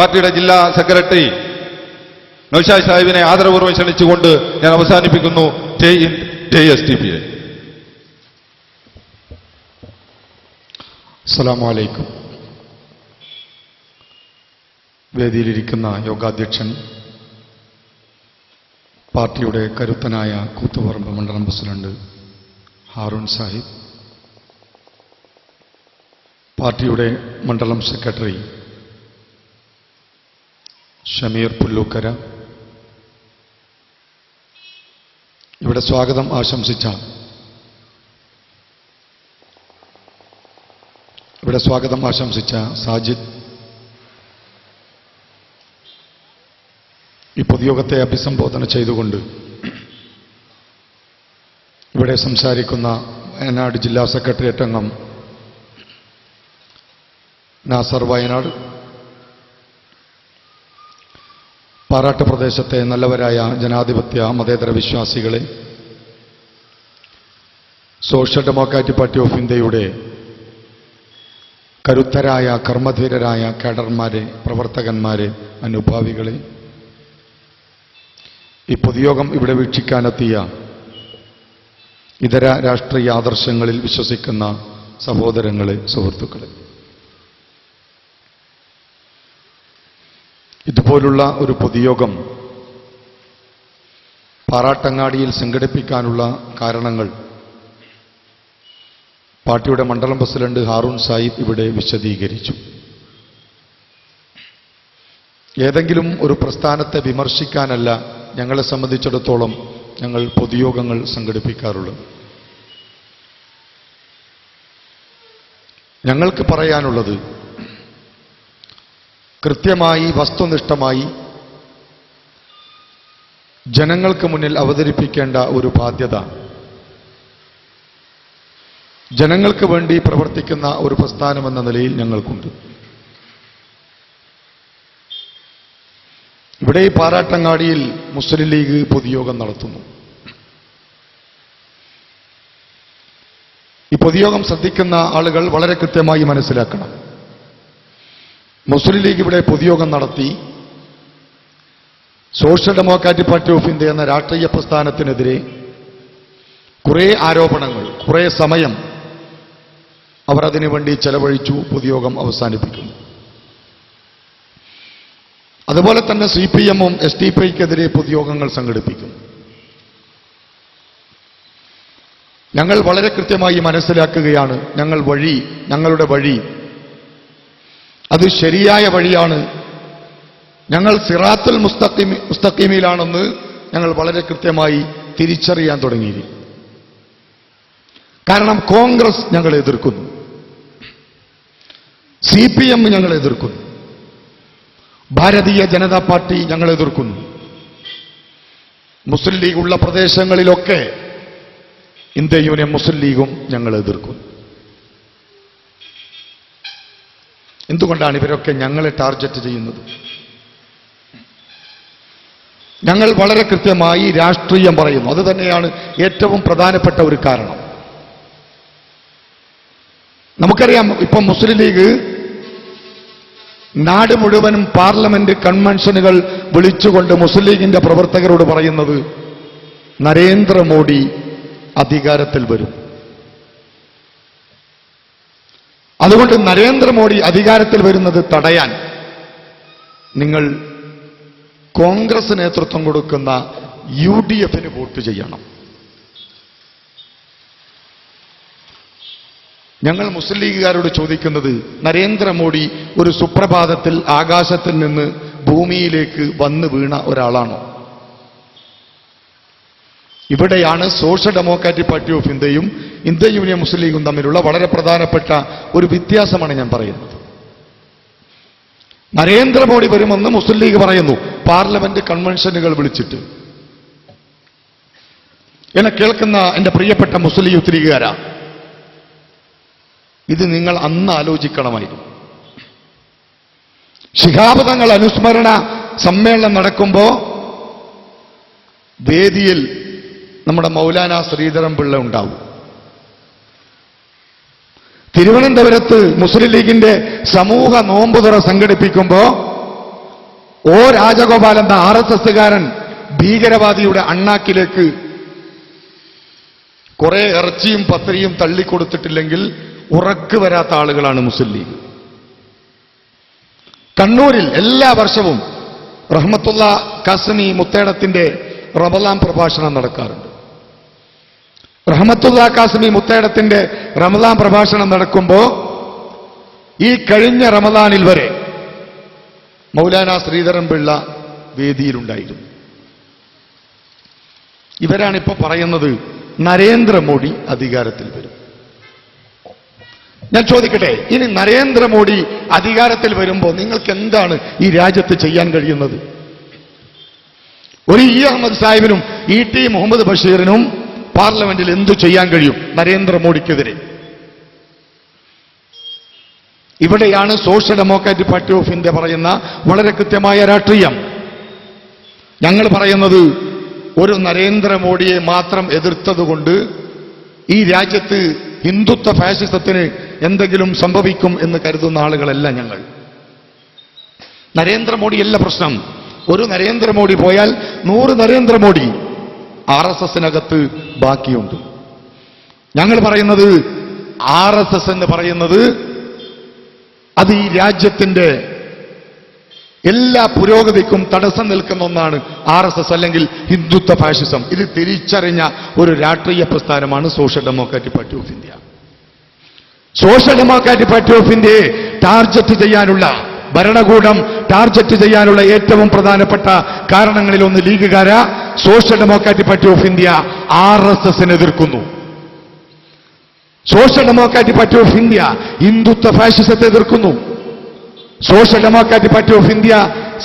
പാർട്ടിയുടെ ജില്ലാ സെക്രട്ടറി നൗഷാദ് സാഹിബിനെ ആദരപൂർവ്വം ക്ഷണിച്ചുകൊണ്ട് ഞാൻ അവസാനിപ്പിക്കുന്നു. JSTPA. അസ്സലാമു അലൈക്കും. വേദിയിലിരിക്കുന്ന യോഗാധ്യക്ഷൻ, പാർട്ടിയുടെ കരുത്തനായ കൂത്തുപറമ്പ് മണ്ഡലം പ്രസിഡന്റ് ഹാറൂൺ സാഹിബ്, പാർട്ടിയുടെ മണ്ഡലം സെക്രട്ടറി ഷമീർ പുല്ലൂക്കര, ഇവിടെ സ്വാഗതം ആശംസിച്ച സാജിദ്, ഈ പൊതുയോഗത്തെ അഭിസംബോധന ചെയ്തുകൊണ്ട് ഇവിടെ സംസാരിക്കുന്ന വയനാട് ജില്ലാ സെക്രട്ടേറിയറ്റ് അംഗം നാസർ വയനാട്, പാറാട്ട് പ്രദേശത്തെ നല്ലവരായ ജനാധിപത്യ മതേതര വിശ്വാസികളെ, സോഷ്യൽ ഡെമോക്രാറ്റിക് പാർട്ടി ഓഫ് ഇന്ത്യയുടെ കരുത്തരായ കർമ്മധീരരായ കേഡർമാരെ, പ്രവർത്തകന്മാരെ, അനുഭാവികളെ, ഈ പൊതുയോഗം ഇവിടെ വീക്ഷിക്കാനെത്തിയ ഇതര രാഷ്ട്രീയ ആദർശങ്ങളിൽ വിശ്വസിക്കുന്ന സഹോദരങ്ങളെ, സുഹൃത്തുക്കളെ, ഇതുപോലുള്ള ഒരു പൊതുയോഗം പാറാട്ടങ്ങാടിയിൽ സംഘടിപ്പിക്കാനുള്ള കാരണങ്ങൾ പാർട്ടിയുടെ മണ്ഡലം പ്രസിഡന്റ് ഹാറൂൺ സാഹിബ് ഇവിടെ വിശദീകരിച്ചു. ഏതെങ്കിലും ഒരു പ്രസ്ഥാനത്തെ വിമർശിക്കാനല്ല ഞങ്ങളെ സംബന്ധിച്ചിടത്തോളം ഞങ്ങൾ പൊതുയോഗങ്ങൾ സംഘടിപ്പിക്കാറുള്ളത്. ഞങ്ങൾക്ക് പറയാനുള്ളത് കൃത്യമായി വസ്തുനിഷ്ഠമായി ജനങ്ങൾക്ക് മുന്നിൽ അവതരിപ്പിക്കേണ്ട ഒരു ബാധ്യത ജനങ്ങൾക്ക് വേണ്ടി പ്രവർത്തിക്കുന്ന ഒരു പ്രസ്ഥാനമെന്ന നിലയിൽ ഞങ്ങൾക്കുണ്ട്. ഇവിടെ ഈ പാറാട്ടങ്ങാടിയിൽ മുസ്ലിം ലീഗ് പൊതുയോഗം നടത്തുന്നു. ഈ പൊതുയോഗം ശ്രദ്ധിക്കുന്ന ആളുകൾ വളരെ കൃത്യമായി മനസ്സിലാക്കണം. മുസ്ലിം ലീഗ് ഇവിടെ പൊതുയോഗം നടത്തി social Democratic Party of India എന്ന രാഷ്ട്രീയ പ്രസ്ഥാനത്തിനെതിരെ കുറേ ആരോപണങ്ങൾ, കുറേ സമയം അവർ അതിനുവേണ്ടി ചെലവഴിച്ചു. പൊതുയോഗം അവസാനിപ്പിക്കുന്നു. അതുപോലെ തന്നെ CPM-ഉം SDPIക്കെതിരെ പൊതുയോഗങ്ങൾ സംഘടിപ്പിക്കുന്നു. ഞങ്ങൾ വളരെ കൃത്യമായി മനസ്സിലാക്കുകയാണ്, ഞങ്ങളുടെ വഴി അത് ശരിയായ വഴിയാണ്, ഞങ്ങൾ സിറാത്തുൽ മുസ്തഖീമിലാണെന്ന് ഞങ്ങൾ വളരെ കൃത്യമായി തിരിച്ചറിയാൻ തുടങ്ങി. കാരണം കോൺഗ്രസ് ഞങ്ങളെ എതിർക്കുന്നു, CPM ഞങ്ങളെ എതിർക്കുന്നു, ഭാരതീയ ജനതാ പാർട്ടി ഞങ്ങളെ എതിർക്കുന്നു. മുസ്ലിം ലീഗ് ഉള്ള പ്രദേശങ്ങളിലൊക്കെ ഇന്ത്യ യൂണിയൻ മുസ്ലിം ലീഗും ഞങ്ങളെ എതിർക്കുന്നു. എന്തുകൊണ്ടാണ് ഇവരൊക്കെ ഞങ്ങളെ ടാർഗറ്റ് ചെയ്യുന്നത്? ഞങ്ങൾ വളരെ കൃത്യമായി രാഷ്ട്രീയം പറയുന്നു. അത് തന്നെയാണ് ഏറ്റവും പ്രധാനപ്പെട്ട ഒരു കാരണം. നമുക്കറിയാം, ഇപ്പം മുസ്ലിം ലീഗ് നാട് മുഴുവനും പാർലമെന്റ് കൺവെൻഷനുകൾ വിളിച്ചുകൊണ്ട് മുസ്ലിം ലീഗിന്റെ പ്രവർത്തകരോട് പറയുന്നത് നരേന്ദ്രമോദി അധികാരത്തിൽ വരും. അതുകൊണ്ട് നരേന്ദ്രമോദി അധികാരത്തിൽ വരുന്നത് തടയാൻ നിങ്ങൾ കോൺഗ്രസ് നേതൃത്വം കൊടുക്കുന്ന UDF-ന് വോട്ട് ചെയ്യണം. ഞങ്ങൾ മുസ്ലിം ലീഗുകാരോട് ചോദിക്കുന്നത്, നരേന്ദ്രമോദി ഒരു സുപ്രഭാതത്തിൽ ആകാശത്തിൽ നിന്ന് ഭൂമിയിലേക്ക് വന്നു വീണ ഒരാളാണോ? ഇവിടെയാണ് സോഷ്യൽ ഡെമോക്രാറ്റിക് പാർട്ടി ഓഫ് ഇന്ത്യയും ഇന്ത്യ യൂണിയൻ മുസ്ലിം ലീഗും തമ്മിലുള്ള വളരെ പ്രധാനപ്പെട്ട ഒരു വ്യത്യാസമാണ് ഞാൻ പറയുന്നത്. നരേന്ദ്രമോദി വരുമെന്ന് മുസ്ലിം ലീഗ് പറയുന്നു പാർലമെന്റ് കൺവെൻഷനുകൾ വിളിച്ചിട്ട്. എന്നെ കേൾക്കുന്ന എന്റെ പ്രിയപ്പെട്ട മുസ്ലിം യൂത്ത് ലീഗുകാരാ, ഇത് നിങ്ങൾ അന്ന് ആലോചിക്കണമായിരുന്നു. ശിഹാബ് തങ്ങൾ അനുസ്മരണ സമ്മേളനം നടക്കുമ്പോ വേദിയിൽ നമ്മുടെ മൗലാന ശ്രീധരൻ പിള്ള ഉണ്ടാവും. തിരുവനന്തപുരത്ത് മുസ്ലിം ലീഗിന്റെ സമൂഹ നോമ്പുതുറ സംഘടിപ്പിക്കുമ്പോ ഓ രാജഗോപാൽ എന്ന RSSകാരൻ ഭീകരവാദിയുടെ അണ്ണാക്കിലേക്ക് കുറെ ഇറച്ചിയും പത്രിയും തള്ളിക്കൊടുത്തിട്ടില്ലെങ്കിൽ ഉറക്ക് വരാത്ത ആളുകളാണ് മുസ്ലിം ലീഗ്. കണ്ണൂരിൽ എല്ലാ വർഷവും റഹ്മത്തുള്ള കാസിമി മുത്തേടത്തിന്റെ റമദാൻ പ്രഭാഷണം നടക്കാറുണ്ട്. റഹ്മത്തുള്ള കാസിമി മുത്തേടത്തിന്റെ റമദാൻ പ്രഭാഷണം നടക്കുമ്പോൾ ഈ കഴിഞ്ഞ റമദാനിൽ വരെ മൗലാന ശ്രീധരൻ പിള്ള വേദിയിലുണ്ടായിരുന്നു. ഇവരാണിപ്പോ പറയുന്നത് നരേന്ദ്രമോദി അധികാരത്തിൽ വരും. ഞാൻ ചോദിക്കട്ടെ, ഇനി നരേന്ദ്രമോദി അധികാരത്തിൽ വരുമ്പോൾ നിങ്ങൾക്ക് എന്താണ് ഈ രാജ്യത്ത് ചെയ്യാൻ കഴിയുന്നത്? ഒരു അഹമ്മദ് സാഹിബിനും ET മുഹമ്മദ് ബഷീറിനും പാർലമെന്റിൽ എന്തു ചെയ്യാൻ കഴിയും നരേന്ദ്രമോദിക്കെതിരെ? ഇവിടെയാണ് social Democratic Party of India പറയുന്ന വളരെ കൃത്യമായ രാഷ്ട്രീയം. ഞങ്ങൾ പറയുന്നത് ഒരു നരേന്ദ്രമോദിയെ മാത്രം എതിർത്തതുകൊണ്ട് ഈ രാജ്യത്ത് ഹിന്ദുത്വ ഫാഷിസത്തിന് എന്തെങ്കിലും സംഭവിക്കും എന്ന് കരുതുന്ന ആളുകളല്ല ഞങ്ങൾ. നരേന്ദ്രമോദിയല്ല പ്രശ്നം. ഒരു നരേന്ദ്രമോദി പോയാൽ 100 നരേന്ദ്രമോദി RSSനകത്ത് ബാക്കിയുണ്ട്. ഞങ്ങൾ പറയുന്നത് RSS എന്ന് പറയുന്നത് അത് ഈ രാജ്യത്തിന്റെ എല്ലാ പുരോഗതിക്കും തടസ്സം നിൽക്കുന്ന ഒന്നാണ് RSS, അല്ലെങ്കിൽ ഹിന്ദുത്വ ഫാഷിസം. ഇത് തിരിച്ചറിഞ്ഞ ഒരു രാഷ്ട്രീയ പ്രസ്ഥാനമാണ് Social Democratic Party of India. Social Democratic Party of ഇന്ത്യയെ ടാർഗറ്റ് ചെയ്യാനുള്ള, ഭരണകൂടം ടാർഗറ്റ് ചെയ്യാനുള്ള ഏറ്റവും പ്രധാനപ്പെട്ട കാരണങ്ങളിലൊന്ന് ലീഗുകാര Social Democratic Party of India RSSനെ എതിർക്കുന്നു. Social Democratic Party of India Hindutva ഫാഷിസത്തെ എതിർക്കുന്നു. Social Democratic Party of India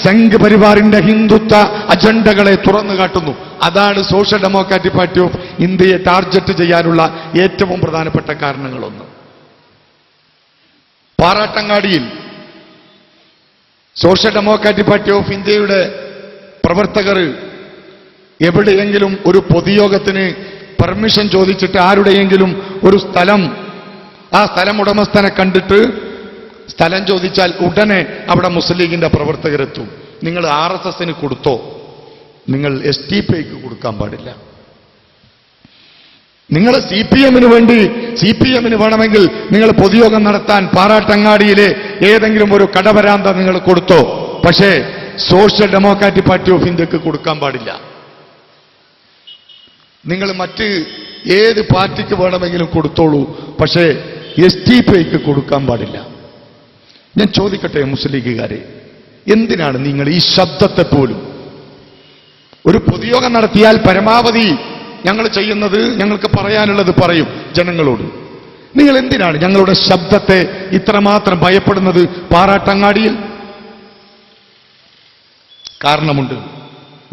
Sangh പരിവാറിന്റെ ഹിന്ദുത്വ അജണ്ടകളെ തുറന്നു കാട്ടുന്നു. അതാണ് സോഷ്യൽ ഡെമോക്രാറ്റിക് പാർട്ടി ഓഫ് ഇന്ത്യയെ ടാർഗറ്റ് ചെയ്യാനുള്ള ഏറ്റവും പ്രധാനപ്പെട്ട കാരണങ്ങളൊന്ന്. പാറാട്ടങ്ങാടിയിൽ സോഷ്യൽ ഡെമോക്രാറ്റിക് പാർട്ടി ഓഫ് ഇന്ത്യയുടെ പ്രവർത്തകർ എവിടെയെങ്കിലും ഒരു പൊതുയോഗത്തിന് പെർമിഷൻ ചോദിച്ചിട്ട് ആരുടെയെങ്കിലും ഒരു സ്ഥലം, ആ സ്ഥലം ഉടമസ്ഥനെ കണ്ടിട്ട് സ്ഥലം ചോദിച്ചാൽ ഉടനെ അവിടെ മുസ്ലിം ലീഗിന്റെ പ്രവർത്തകരെത്തും. നിങ്ങൾ RSSന് കൊടുത്തോ, നിങ്ങൾ SDPIക്ക് കൊടുക്കാൻ പാടില്ല. നിങ്ങൾ CPMന് വേണ്ടി, CPMന് വേണമെങ്കിൽ നിങ്ങൾ പൊതുയോഗം നടത്താൻ പാറാട്ടങ്ങാടിയിലെ ഏതെങ്കിലും ഒരു കടവരാന്ത നിങ്ങൾ കൊടുത്തോ, പക്ഷേ സോഷ്യൽ ഡെമോക്രാറ്റിക് പാർട്ടി ഓഫ് ഇന്ത്യക്ക് കൊടുക്കാൻ പാടില്ല. നിങ്ങൾ മറ്റ് ഏത് പാർട്ടിക്ക് വേണമെങ്കിലും കൊടുത്തോളൂ, പക്ഷേ SDPIക്ക് കൊടുക്കാൻ പാടില്ല. ഞാൻ ചോദിക്കട്ടെ മുസ്ലിം ലീഗുകാരെ, എന്തിനാണ് നിങ്ങൾ ഈ ശബ്ദത്തെ പോലും, ഒരു പൊതുയോഗം നടത്തിയാൽ പരമാവധി ഞങ്ങൾ ചെയ്യുന്നത്, ഞങ്ങൾക്ക് പറയാനുള്ളത് പറയും ജനങ്ങളോട്. നിങ്ങൾ എന്തിനാണ് ഞങ്ങളുടെ ശബ്ദത്തെ ഇത്രമാത്രം ഭയപ്പെടുന്നത് പാറാട്ടങ്ങാടിയിൽ? കാരണമുണ്ട്.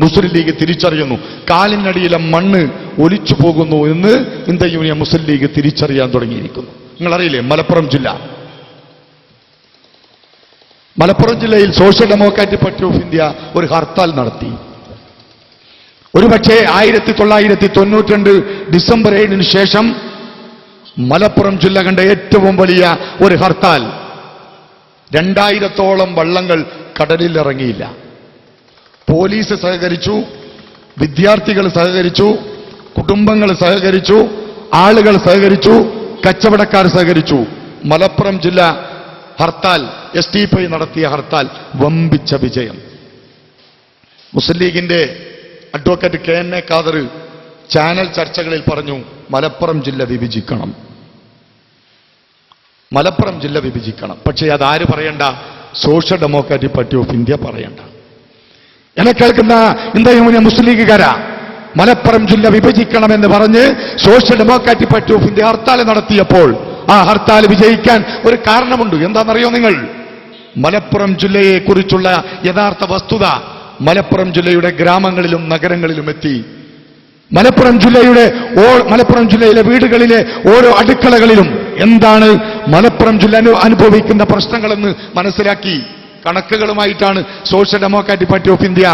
മുസ്ലിം ലീഗ് തിരിച്ചറിയുന്നു, കാലിനടിയിലെ മണ്ണ് ഒലിച്ചു പോകുന്നു എന്ന് ഇന്ത്യൻ യൂണിയൻ മുസ്ലിം ലീഗ് തിരിച്ചറിയാൻ തുടങ്ങിയിരിക്കുന്നു. നിങ്ങളറിയില്ലേ, മലപ്പുറം ജില്ലയിൽ social Democratic Party of India ഒരു ഹർത്താൽ നടത്തി. ഒരുപക്ഷേ 1992 ഡിസംബർ 7 ശേഷം മലപ്പുറം ജില്ല കണ്ട ഏറ്റവും വലിയ ഒരു ഹർത്താൽ. 2000-ഓളം വള്ളങ്ങൾ കടലിൽ ഇറങ്ങിയില്ല. പോലീസ് സഹകരിച്ചു, വിദ്യാർത്ഥികൾ സഹകരിച്ചു, കുടുംബങ്ങൾ സഹകരിച്ചു, ആളുകൾ സഹകരിച്ചു, കച്ചവടക്കാർ സഹകരിച്ചു. മലപ്പുറം ജില്ല ഹർത്താൽ, SDPI നടത്തിയ ഹർത്താൽ വമ്പിച്ച വിജയം. മുസ്ലിം ലീഗിന്റെ അഡ്വക്കേറ്റ് KN ഖാദർ ചാനൽ ചർച്ചകളിൽ പറഞ്ഞു, മലപ്പുറം ജില്ല വിഭജിക്കണം, മലപ്പുറം ജില്ല വിഭജിക്കണം. പക്ഷേ അതാര് പറയണ്ട? Social Democratic Party of India പറയണ്ട. എന്നെ കേൾക്കുന്ന ഇന്ത്യൻ യൂണിയൻ മുസ്ലിം ലീഗുകാരാ, മലപ്പുറം ജില്ല വിഭജിക്കണമെന്ന് പറഞ്ഞ് social Democratic Party of India hartal നടത്തിയപ്പോൾ ആ ഹർത്താൽ വിജയിക്കാൻ ഒരു കാരണമുണ്ട്. എന്താണെന്നറിയോ നിങ്ങൾ? മലപ്പുറം ജില്ലയെ കുറിച്ചുള്ള യഥാർത്ഥ വസ്തുത മലപ്പുറം ജില്ലയുടെ ഗ്രാമങ്ങളിലും നഗരങ്ങളിലും എത്തി. മലപ്പുറം ജില്ലയിലെ വീടുകളിലെ ഓരോ അടുക്കളകളിലും എന്താണ് മലപ്പുറം ജില്ല അനുഭവിക്കുന്ന പ്രശ്നങ്ങളെന്ന് മനസ്സിലാക്കി. കണക്കുകളുമായിട്ടാണ് Social Democratic Party of India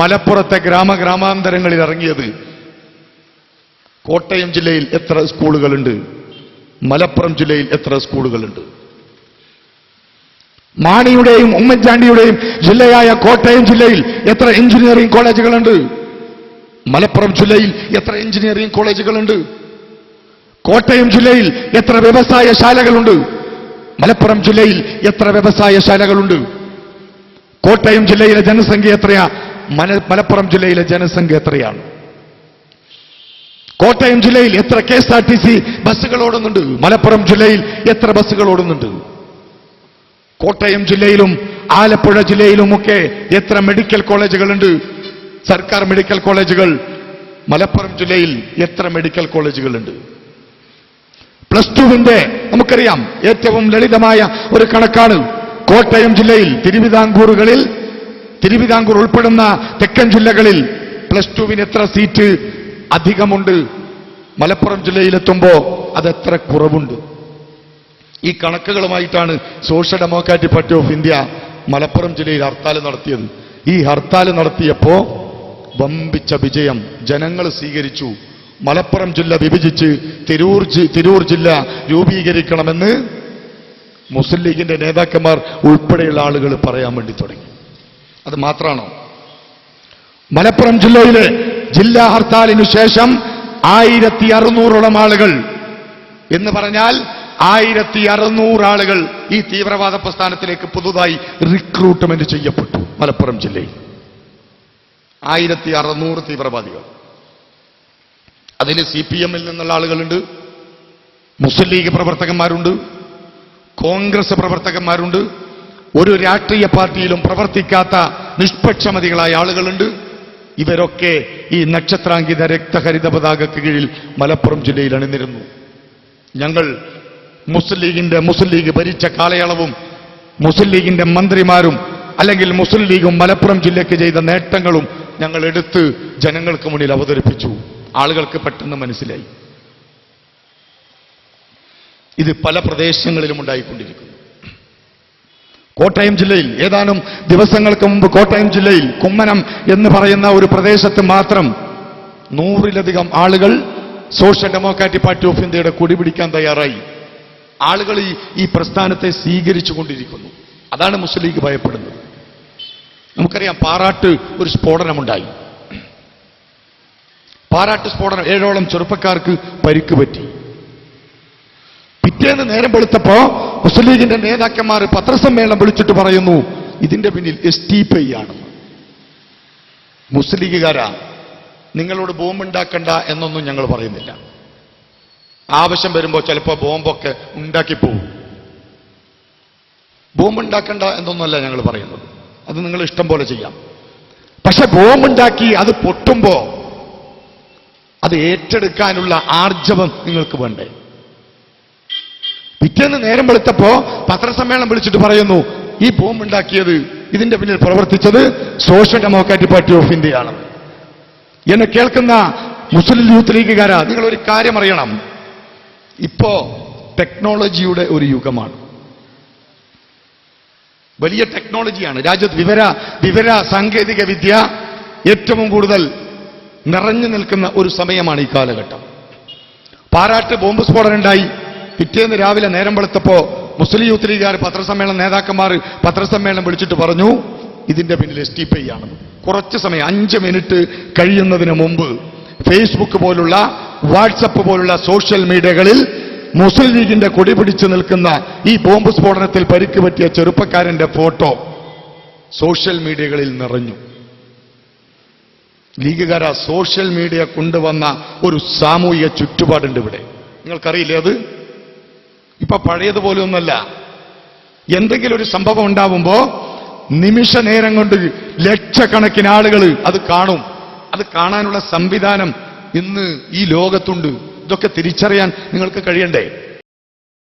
മലപ്പുറത്തെ ഗ്രാമാന്തരങ്ങളിൽ ഇറങ്ങിയത്. കോട്ടയം ജില്ലയിൽ എത്ര സ്കൂളുകളുണ്ട്? മലപ്പുറം ജില്ലയിൽ എത്ര സ്കൂളുകളുണ്ട്? മാണിയുടെയും ഉമ്മൻചാണ്ടിയുടെയും ജില്ലയായ കോട്ടയം ജില്ലയിൽ എത്ര എഞ്ചിനീയറിംഗ് കോളേജുകളുണ്ട്? മലപ്പുറം ജില്ലയിൽ എത്ര എഞ്ചിനീയറിംഗ് കോളേജുകളുണ്ട്? കോട്ടയം ജില്ലയിൽ എത്ര വ്യവസായശാലകളുണ്ട്? മലപ്പുറം ജില്ലയിൽ എത്ര വ്യവസായശാലകളുണ്ട്? കോട്ടയം ജില്ലയിലെ ജനസംഖ്യ എത്രയാ? മലപ്പുറം ജില്ലയിലെ ജനസംഖ്യ എത്രയാണ്? കോട്ടയം ജില്ലയിൽ എത്ര KSRTC ബസ്സുകൾ ഓടുന്നുണ്ട്? മലപ്പുറം ജില്ലയിൽ എത്ര ബസ്സുകൾ ഓടുന്നുണ്ട്? കോട്ടയം ജില്ലയിലും ആലപ്പുഴ ജില്ലയിലുമൊക്കെ എത്ര മെഡിക്കൽ കോളേജുകളുണ്ട്? സർക്കാർ മെഡിക്കൽ കോളേജുകൾ. മലപ്പുറം ജില്ലയിൽ എത്ര മെഡിക്കൽ കോളേജുകളുണ്ട്? +2 നമുക്കറിയാം, ഏറ്റവും ലളിതമായ ഒരു കണക്കാണ്. കോട്ടയം ജില്ലയിൽ തിരുവിതാംകൂർ ഉൾപ്പെടുന്ന തെക്കൻ ജില്ലകളിൽ +2 എത്ര സീറ്റ് അധികമുണ്ട്? മലപ്പുറം ജില്ലയിലെത്തുമ്പോ അതെത്ര കുറവുണ്ട്? ഈ കണക്കുകളുമായിട്ടാണ് Social Democratic Party of India Malappuram ജില്ലയിൽ ഹർത്താൽ നടത്തിയത്. ഈ ഹർത്താൽ നടത്തിയപ്പോ വമ്പിച്ച വിജയം ജനങ്ങൾ സ്വീകരിച്ചു. മലപ്പുറം ജില്ല വിഭജിച്ച് തിരൂർ ജില്ല രൂപീകരിക്കണമെന്ന് മുസ്ലിം ലീഗിന്റെ നേതാക്കന്മാർ ഉൾപ്പെടെയുള്ള ആളുകൾ പറയാൻ വേണ്ടി തുടങ്ങി. അത് മാത്രമാണോ? മലപ്പുറം ജില്ലയിലെ ജില്ലാ ഹർത്താലിനു ശേഷം 1600ഓളം ആളുകൾ എന്ന് പറഞ്ഞാൽ 1600 ആളുകൾ ഈ തീവ്രവാദ പ്രസ്ഥാനത്തിലേക്ക് പുതുതായി റിക്രൂട്ട്മെന്റ് ചെയ്യപ്പെട്ടു. മലപ്പുറം ജില്ലയിൽ 1600 തീവ്രവാദികൾ. അതിൽ CPM-ൽ നിന്നുള്ള ആളുകളുണ്ട്, മുസ്ലിം ലീഗ് പ്രവർത്തകന്മാരുണ്ട്, കോൺഗ്രസ് പ്രവർത്തകന്മാരുണ്ട്, ഒരു രാഷ്ട്രീയ പാർട്ടിയിലും പ്രവർത്തിക്കാത്ത നിഷ്പക്ഷമതികളായ ആളുകളുണ്ട്. ഇവരൊക്കെ ഈ നക്ഷത്രാങ്കിത രക്തഹരിത പതാകയ്ക്ക് കീഴിൽ മലപ്പുറം ജില്ലയിൽ അണിനിരുന്നു. ഞങ്ങൾ മുസ്ലിം ലീഗ് ഭരിച്ച കാലയളവും മുസ്ലിം ലീഗിന്റെ മന്ത്രിമാരും അല്ലെങ്കിൽ മുസ്ലിം ലീഗും മലപ്പുറം ജില്ലയ്ക്ക് ചെയ്ത നേട്ടങ്ങളും ഞങ്ങൾ എടുത്ത് ജനങ്ങൾക്ക് മുന്നിൽ അവതരിപ്പിച്ചു. ആളുകൾക്ക് പെട്ടെന്ന് മനസ്സിലായി. ഇത് പല പ്രദേശങ്ങളിലും ഉണ്ടായിക്കൊണ്ടിരിക്കുന്നു. കോട്ടയം ജില്ലയിൽ ഏതാനും ദിവസങ്ങൾക്ക് മുമ്പ് കോട്ടയം ജില്ലയിൽ കുമ്മനം എന്ന് പറയുന്ന ഒരു പ്രദേശത്ത് മാത്രം 100-ലധികം ആളുകൾ സോഷ്യൽ ഡെമോക്രാറ്റിക് പാർട്ടി ഓഫ് ഇന്ത്യയുടെ കൊടി പിടിക്കാൻ തയ്യാറായി. ആളുകൾ ഈ പ്രസ്ഥാനത്തെ സ്വീകരിച്ചുകൊണ്ടിരിക്കുന്നു. അതാണ് മുസ്ലിം ലീഗ് ഭയപ്പെടുന്നത്. നമുക്കറിയാം, പാറാട്ട് ഒരു സ്ഫോടനമുണ്ടായി. പാറാട്ട് സ്ഫോടനം 7ഓളം ചെറുപ്പക്കാർക്ക് പരിക്ക് പറ്റി. പിറ്റേന്ന് നേരം വെളുത്തപ്പോ മുസ്ലിം ലീഗിന്റെ നേതാക്കന്മാർ പത്രസമ്മേളനം വിളിച്ചിട്ട് പറയുന്നു, ഇതിന്റെ പിന്നിൽ STPI ആണെന്ന്. മുസ്ലിം ലീഗുകാരാ, നിങ്ങളോട് ബോംബുണ്ടാക്കണ്ട എന്നൊന്നും ഞങ്ങൾ പറയുന്നില്ല. ആവശ്യം വരുമ്പോൾ ചിലപ്പോൾ ബോംബൊക്കെ ഉണ്ടാക്കിപ്പോവും. ബോംബുണ്ടാക്കണ്ട എന്നൊന്നുമല്ല ഞങ്ങൾ പറയുന്നത്. അത് നിങ്ങൾ ഇഷ്ടം പോലെ ചെയ്യാം. പക്ഷെ ബോംബുണ്ടാക്കി അത് പൊട്ടുമ്പോ അത് ഏറ്റെടുക്കാനുള്ള ആർജവം നിങ്ങൾക്ക് വേണ്ടേ? പിറ്റേന്ന് നേരം വെളുത്തപ്പോ പത്രസമ്മേളനം വിളിച്ചിട്ട് പറയുന്നു, ഈ ബോംബുണ്ടാക്കിയത്, ഇതിന്റെ പിന്നിൽ പ്രവർത്തിച്ചത് സോഷ്യൽ ഡെമോക്രാറ്റിക് പാർട്ടി ഓഫ് ഇന്ത്യയാണ്. എന്നെ കേൾക്കുന്ന മുസ്ലിം യൂത്ത് ലീഗുകാരാ, നിങ്ങളൊരു കാര്യം അറിയണം. ഇപ്പോ ടെക്നോളജിയുടെ ഒരു യുഗമാണ്. വലിയ ടെക്നോളജിയാണ് രാജ്യത്ത്. വിവര സാങ്കേതിക വിദ്യ ഏറ്റവും കൂടുതൽ നിറഞ്ഞു നിൽക്കുന്ന ഒരു സമയമാണ് ഈ കാലഘട്ടം. പാറാട്ട് ബോംബ് സ്ഫോടനം ഉണ്ടായി. പിറ്റേന്ന് രാവിലെ നേരം വെളുത്തപ്പോ മുസ്ലിം യൂത്ത് ലീഗുകാർ നേതാക്കന്മാർ പത്രസമ്മേളനം വിളിച്ചിട്ട് പറഞ്ഞു, ഇതിന്റെ പിന്നിൽ STPI ആണെന്ന്. കുറച്ച് സമയം 5 മിനിറ്റ് കഴിയുന്നതിന് മുമ്പ് ഫേസ്ബുക്ക് പോലുള്ള വാട്സപ്പ് പോലുള്ള സോഷ്യൽ മീഡിയകളിൽ മുസ്ലിം ലീഗിന്റെ കൊടി പിടിച്ചു നിൽക്കുന്ന ഈ ബോംബ് സ്ഫോടനത്തിൽ പരിക്ക് പറ്റിയ ചെറുപ്പക്കാരന്റെ ഫോട്ടോ സോഷ്യൽ മീഡിയകളിൽ നിറഞ്ഞു. ലീഗുകാര, സോഷ്യൽ മീഡിയ കൊണ്ടുവന്ന ഒരു സാമൂഹിക ചുറ്റുപാടുണ്ട് ഇവിടെ. നിങ്ങൾക്കറിയില്ലേ അത്? ഇപ്പൊ പഴയതുപോലെയൊന്നല്ല. എന്തെങ്കിലും ഒരു സംഭവം ഉണ്ടാവുമ്പോ നിമിഷ നേരം കൊണ്ട് ലക്ഷക്കണക്കിന് ആളുകൾ അത് കാണും. അത് കാണാനുള്ള സംവിധാനം ഇന്ന് ഈ ലോകത്തുണ്ട്. ഇതൊക്കെ തിരിച്ചറിയാൻ നിങ്ങൾക്ക് കഴിയണ്ടേ?